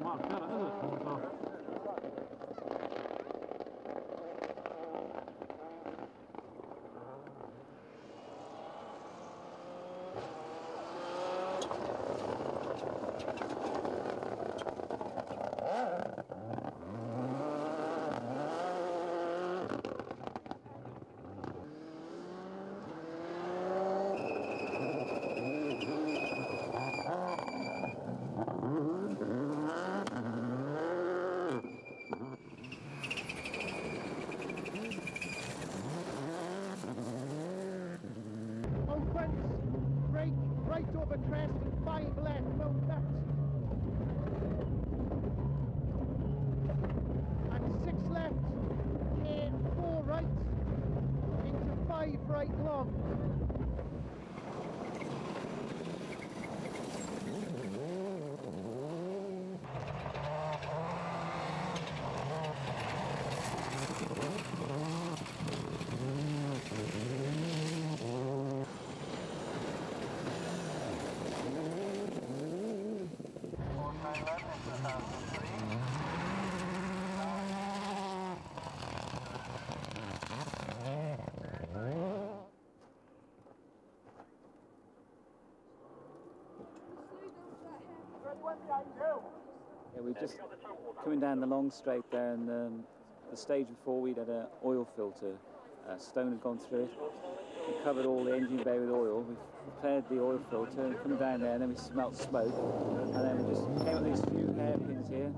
much better, is it? So, brake right over crest and 5 left, no left. And 6 left, 4 right, into 5 right long. Yeah, we're just coming down the long straight there, and the stage before we'd had an oil filter. Stone had gone through it. We covered all the engine bay with oil. We repaired the oil filter and coming down there, and then we smelt smoke. And then we just came up these few hairpins here,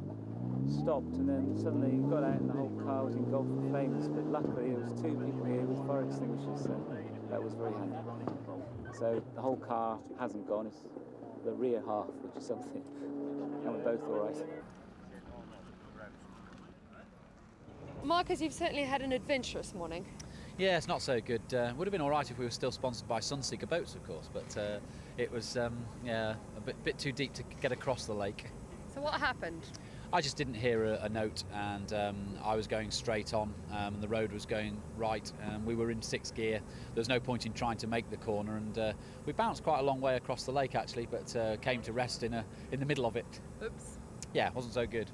stopped, and then suddenly got out and the whole car was engulfed in flames. But luckily there was 2 people here with fire extinguishers, so that was very handy. So the whole car hasn't gone, it's the rear half, which is something. And we're both all right. Marcus, you've certainly had an adventurous morning. Yeah, it's not so good. Would have been all right if we were still sponsored by Swansea boats, of course, but it was yeah, a bit too deep to get across the lake. So what happened? I just didn't hear a note, and I was going straight on, and the road was going right. We were in 6th gear. There was no point in trying to make the corner, and we bounced quite a long way across the lake actually, but came to rest in the middle of it. Oops. Yeah, it wasn't so good.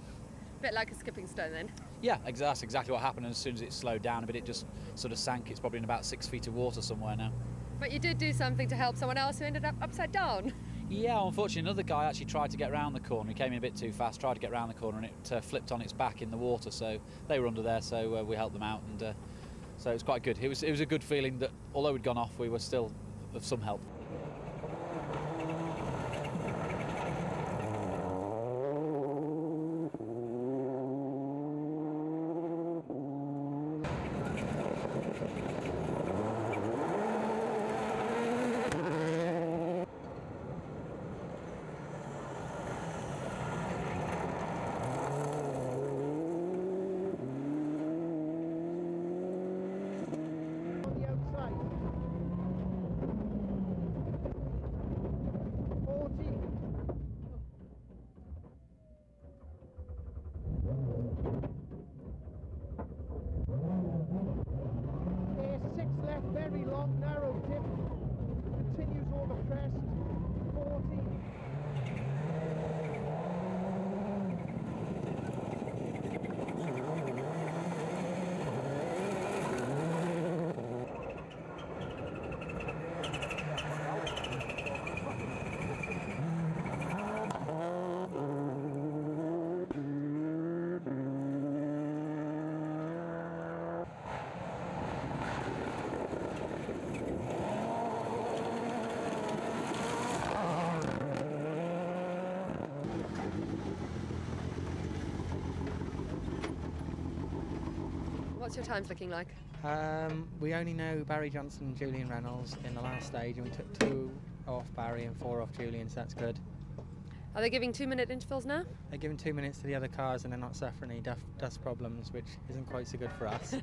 Bit like a skipping stone then. Yeah, that's exactly what happened. And as soon as it slowed down a bit, it just sort of sank. It's probably in about 6 feet of water somewhere now. But you did do something to help someone else who ended up upside down. Yeah, unfortunately another guy actually tried to get round the corner. He came in a bit too fast, tried to get round the corner, and it flipped on its back in the water. So they were under there, so we helped them out, and so it was quite good. It was a good feeling that although we'd gone off, we were still of some help. Very long, narrow dip, continues over crest, 40. What's your times looking like? We only know Barry Johnsson and Julian Reynolds in the last stage, and we took 2 off Barry and 4 off Julian, so that's good. Are they giving 2-minute intervals now? They're giving 2 minutes to the other cars, and they're not suffering any dust problems, which isn't quite so good for us.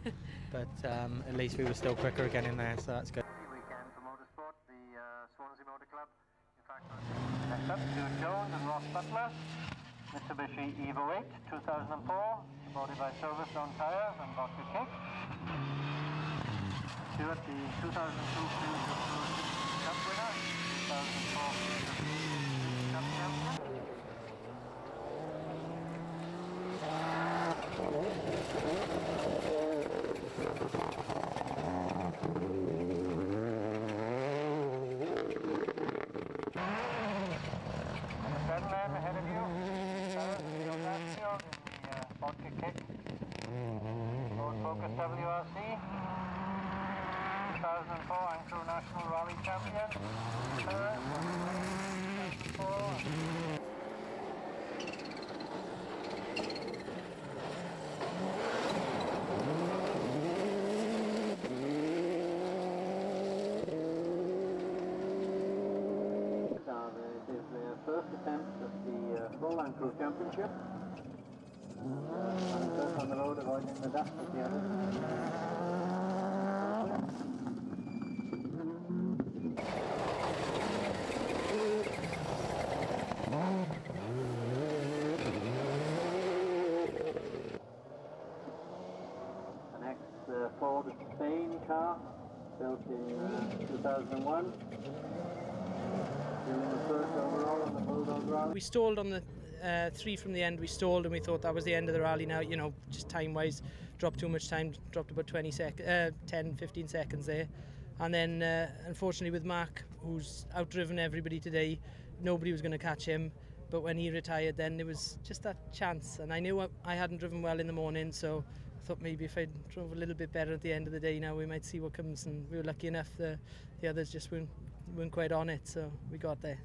But at least we were still quicker again in there, so that's good. Weekend for motorsport, the Swansea Motor Club. In fact, next up, Stuart Jones and Ross Butler. Mitsubishi Evo 8 2004, supported by Silverstone tyres and vodka cake. Stuart, the 2002 Peugeot Cup winner, 2004 Cup champion. attempt at the Full-Line Crew Championship. And both on the road avoiding the dust of the others. The next Ford Spain car, built in 2001. Doing the first overall on the Bulldog round. We stalled on the 3 from the end. We stalled and we thought that was the end of the rally now, you know, just time-wise, dropped too much time, dropped about 10, 15 seconds there. And then, unfortunately with Mark, who's outdriven everybody today, nobody was going to catch him. But when he retired, then there was just that chance. And I knew I hadn't driven well in the morning, so I thought maybe if I drove a little bit better at the end of the day now, we might see what comes. And we were lucky enough, the others just weren't quite on it, so we got there.